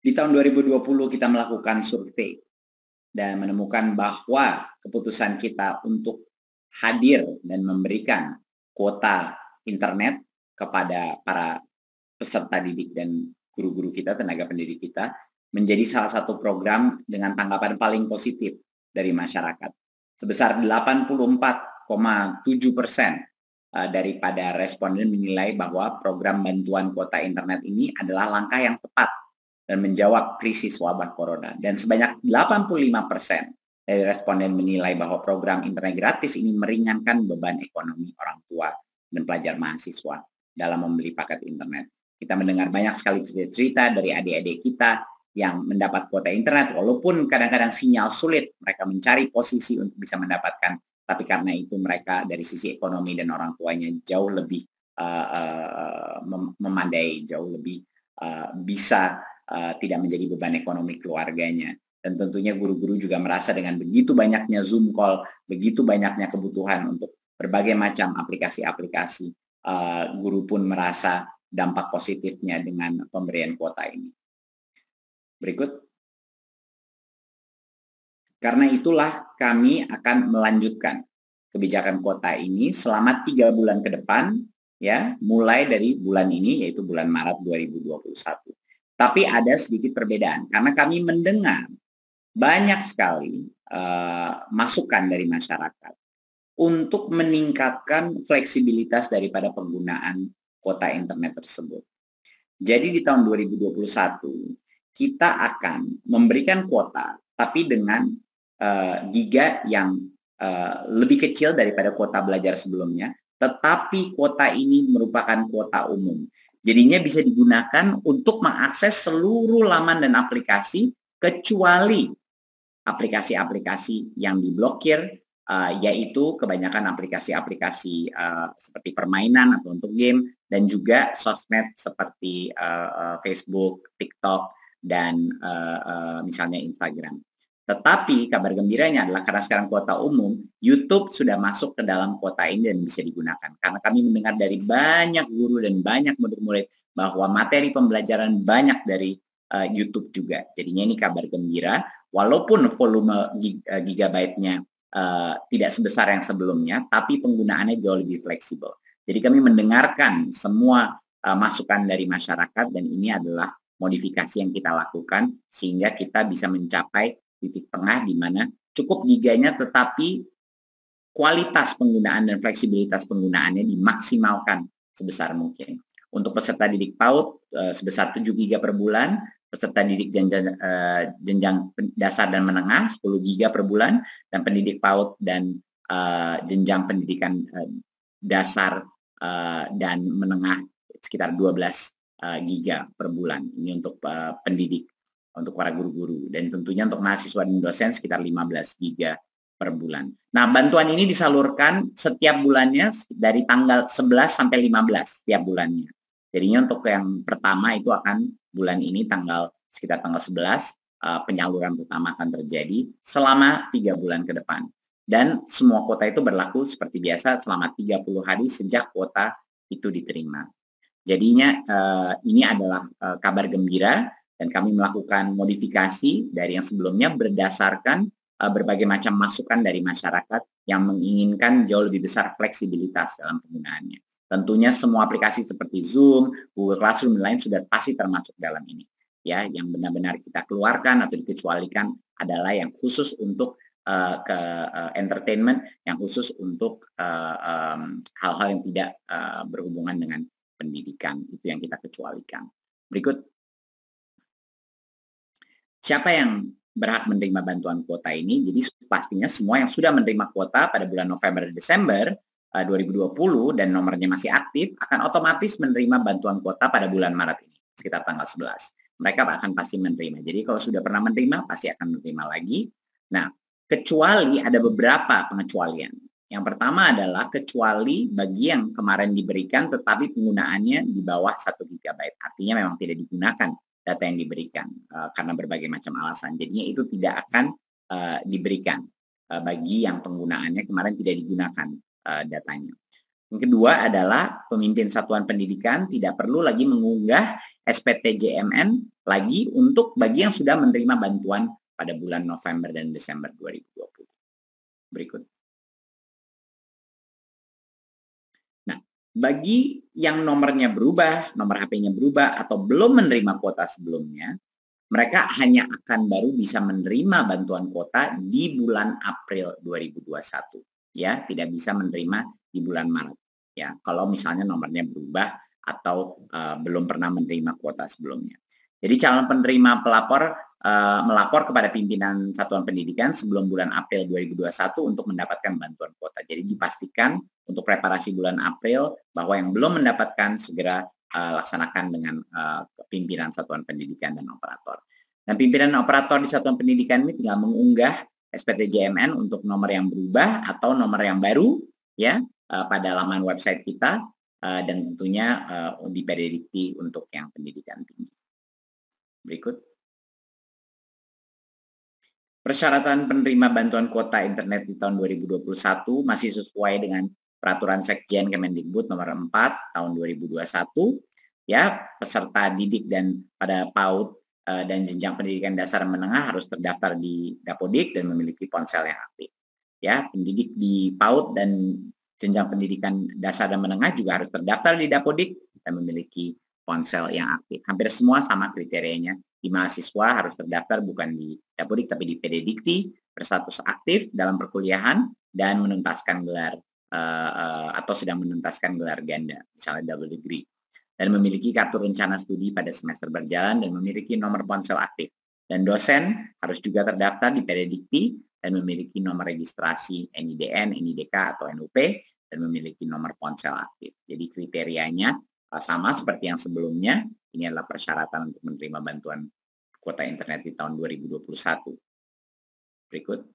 Di tahun 2020 kita melakukan survei dan menemukan bahwa keputusan kita untuk hadir dan memberikan kuota internet kepada para peserta didik dan guru-guru kita, tenaga pendidik kita, menjadi salah satu program dengan tanggapan paling positif dari masyarakat. Sebesar 84,7% daripada responden menilai bahwa program bantuan kuota internet ini adalah langkah yang tepat dan menjawab krisis wabah corona. Dan sebanyak 85% dari responden menilai bahwa program internet gratis ini meringankan beban ekonomi orang tua dan pelajar mahasiswa dalam membeli paket internet. Kita mendengar banyak sekali cerita dari adik-adik kita yang mendapat kuota internet, walaupun kadang-kadang sinyal sulit, mereka mencari posisi untuk bisa mendapatkan, tapi karena itu mereka dari sisi ekonomi dan orang tuanya jauh lebih memandai, jauh lebih bisa tidak menjadi beban ekonomi keluarganya. Dan tentunya guru-guru juga merasa dengan begitu banyaknya Zoom call, begitu banyaknya kebutuhan untuk berbagai macam aplikasi-aplikasi, guru pun merasa dampak positifnya dengan pemberian kuota ini. Berikut. Karena itulah kami akan melanjutkan kebijakan kuota ini selama 3 bulan ke depan, ya, mulai dari bulan ini, yaitu bulan Maret 2021. Tapi ada sedikit perbedaan, karena kami mendengar banyak sekali masukan dari masyarakat untuk meningkatkan fleksibilitas daripada penggunaan kuota internet tersebut. Jadi di tahun 2021, kita akan memberikan kuota, tapi dengan giga yang lebih kecil daripada kuota belajar sebelumnya, tetapi kuota ini merupakan kuota umum. Jadinya bisa digunakan untuk mengakses seluruh laman dan aplikasi kecuali aplikasi-aplikasi yang diblokir, yaitu kebanyakan aplikasi-aplikasi seperti permainan atau untuk game, dan juga sosmed seperti Facebook, TikTok, dan misalnya Instagram. Tetapi kabar gembiranya adalah karena sekarang kuota umum, YouTube sudah masuk ke dalam kuota ini dan bisa digunakan. Karena kami mendengar dari banyak guru dan banyak murid-murid bahwa materi pembelajaran banyak dari YouTube juga. Jadinya ini kabar gembira, walaupun volume gigabyte-nya tidak sebesar yang sebelumnya, tapi penggunaannya jauh lebih fleksibel. Jadi kami mendengarkan semua masukan dari masyarakat dan ini adalah modifikasi yang kita lakukan sehingga kita bisa mencapai titik tengah di mana cukup giganya tetapi kualitas penggunaan dan fleksibilitas penggunaannya dimaksimalkan sebesar mungkin. Untuk peserta didik PAUD sebesar 7 giga per bulan, peserta didik jenjang dasar dan menengah 10 giga per bulan, dan pendidik PAUD dan jenjang pendidikan dasar dan menengah sekitar 12 giga per bulan. Ini untuk pendidik, untuk para guru-guru, dan tentunya untuk mahasiswa dan dosen sekitar 15 giga per bulan. Nah, bantuan ini disalurkan setiap bulannya dari tanggal 11 sampai 15 setiap bulannya. Jadinya untuk yang pertama itu akan bulan ini sekitar tanggal 11, penyaluran pertama akan terjadi selama 3 bulan ke depan. Dan semua kuota itu berlaku seperti biasa selama 30 hari sejak kuota itu diterima. Jadinya ini adalah kabar gembira dan kami melakukan modifikasi dari yang sebelumnya berdasarkan berbagai macam masukan dari masyarakat yang menginginkan jauh lebih besar fleksibilitas dalam penggunaannya. Tentunya semua aplikasi seperti Zoom, Google Classroom, dan lain sudah pasti termasuk dalam ini. Ya, yang benar-benar kita keluarkan atau dikecualikan adalah yang khusus untuk entertainment, yang khusus untuk hal-hal yang tidak berhubungan dengan pendidikan, itu yang kita kecualikan. Berikut. Siapa yang berhak menerima bantuan kuota ini? Jadi pastinya semua yang sudah menerima kuota pada bulan November dan Desember 2020 dan nomornya masih aktif akan otomatis menerima bantuan kuota pada bulan Maret ini, sekitar tanggal 11. Mereka akan pasti menerima. Jadi kalau sudah pernah menerima, pasti akan menerima lagi. Nah, kecuali ada beberapa pengecualian. Yang pertama adalah kecuali bagi yang kemarin diberikan tetapi penggunaannya di bawah 1 GB. Artinya memang tidak digunakan data yang diberikan karena berbagai macam alasan. Jadinya itu tidak akan diberikan bagi yang penggunaannya kemarin tidak digunakan datanya. Yang kedua adalah pemimpin satuan pendidikan tidak perlu lagi mengunggah SPT JMN lagi untuk bagi yang sudah menerima bantuan pada bulan November dan Desember 2020. Berikut. Nah, bagi yang nomornya berubah, nomor HP-nya berubah atau belum menerima kuota sebelumnya, mereka hanya akan baru bisa menerima bantuan kuota di bulan April 2021. Ya, tidak bisa menerima di bulan Maret. Ya, kalau misalnya nomornya berubah atau belum pernah menerima kuota sebelumnya. Jadi calon penerima pelapor melapor kepada pimpinan satuan pendidikan sebelum bulan April 2021 untuk mendapatkan bantuan kuota. Jadi dipastikan untuk preparasi bulan April bahwa yang belum mendapatkan segera laksanakan dengan pimpinan satuan pendidikan dan operator. Dan pimpinan operator di satuan pendidikan ini tinggal mengunggah SPT JMN untuk nomor yang berubah atau nomor yang baru ya pada laman website kita dan tentunya di Pedidikti untuk yang pendidikan tinggi. Berikut. Persyaratan penerima bantuan kuota internet di tahun 2021 masih sesuai dengan Peraturan Sekjen Kemendikbud nomor 4 tahun 2021. Ya, peserta didik dan pada PAUD dan jenjang pendidikan dasar menengah harus terdaftar di Dapodik dan memiliki ponsel yang aktif. Ya, pendidik di PAUD dan jenjang pendidikan dasar dan menengah juga harus terdaftar di Dapodik dan memiliki ponsel yang aktif. Hampir semua sama kriterianya. Di mahasiswa harus terdaftar bukan di Dapodik tapi di Pedidikti, berstatus aktif dalam perkuliahan dan menuntaskan gelar atau sedang menuntaskan gelar ganda, misalnya double degree, dan memiliki kartu rencana studi pada semester berjalan dan memiliki nomor ponsel aktif. Dan dosen harus juga terdaftar di Pedidikti dan memiliki nomor registrasi NIDN, NIDK atau NUP dan memiliki nomor ponsel aktif. Jadi kriterianya sama seperti yang sebelumnya. Ini adalah persyaratan untuk menerima bantuan kuota internet di tahun 2021. Berikut.